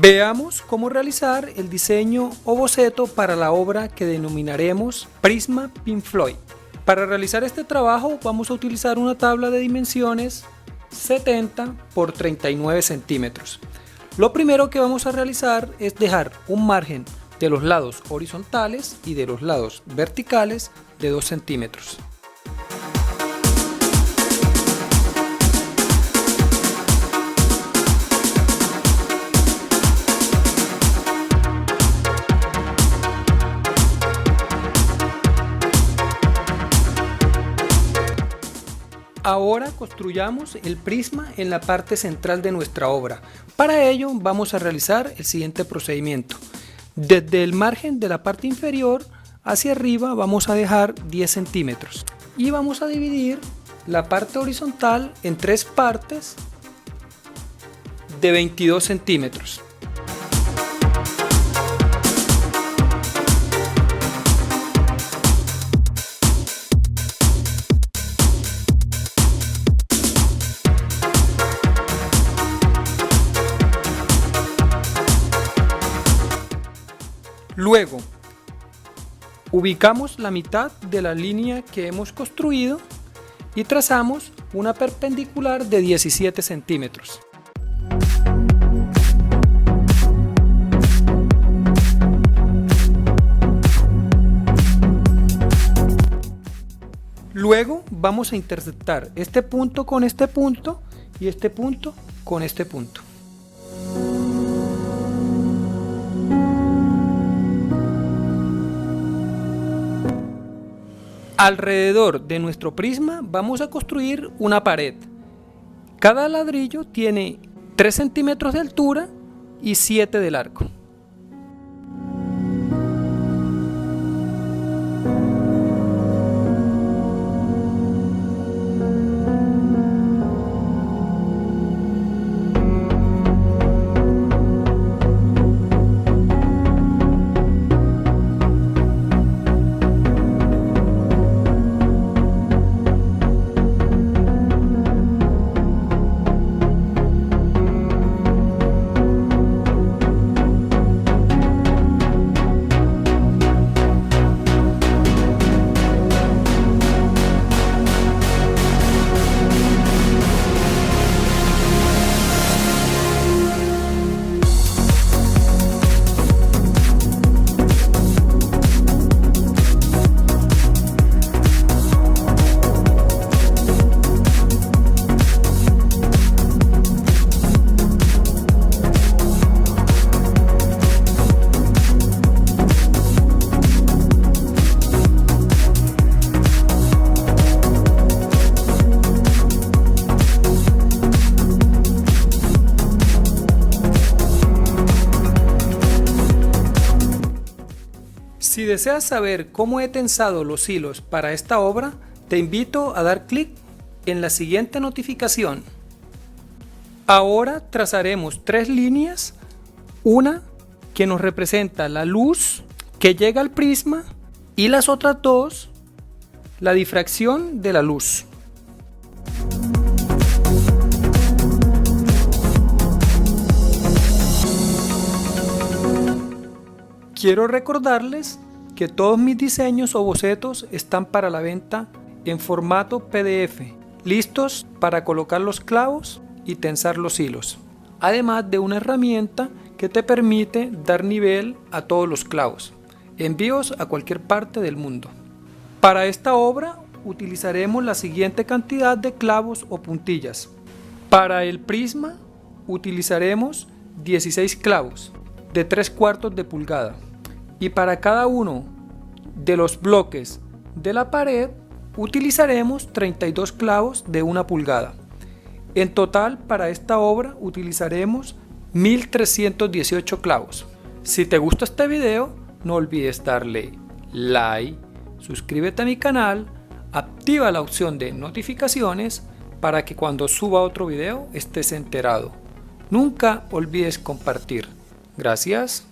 Veamos cómo realizar el diseño o boceto para la obra que denominaremos Prisma Pink Floyd. Para realizar este trabajo vamos a utilizar una tabla de dimensiones 70 por 39 centímetros. Lo primero que vamos a realizar es dejar un margen de los lados horizontales y de los lados verticales de 2 centímetros. Ahora construyamos el prisma en la parte central de nuestra obra. Para ello vamos a realizar el siguiente procedimiento. Desde el margen de la parte inferior hacia arriba vamos a dejar 10 centímetros y vamos a dividir la parte horizontal en 3 partes de 22 centímetros. Luego, ubicamos la mitad de la línea que hemos construido y trazamos una perpendicular de 17 centímetros. Luego vamos a intersectar este punto con este punto y este punto con este punto. Alrededor de nuestro prisma vamos a construir una pared. Cada ladrillo tiene 3 centímetros de altura y 7 de largo. Si deseas saber cómo he tensado los hilos para esta obra, te invito a dar clic en la siguiente notificación. Ahora trazaremos 3 líneas, una que nos representa la luz que llega al prisma y las otras 2, la difracción de la luz. Quiero recordarles que todos mis diseños o bocetos están para la venta en formato PDF, listos para colocar los clavos y tensar los hilos, además de una herramienta que te permite dar nivel a todos los clavos, envíos a cualquier parte del mundo. Para esta obra utilizaremos la siguiente cantidad de clavos o puntillas. Para el prisma utilizaremos 16 clavos de 3/4 de pulgada. Y para cada uno de los bloques de la pared utilizaremos 32 clavos de 1 pulgada. En total para esta obra utilizaremos 1318 clavos. Si te gusta este video, no olvides darle like, suscríbete a mi canal, activa la opción de notificaciones para que cuando suba otro video estés enterado. Nunca olvides compartir. Gracias.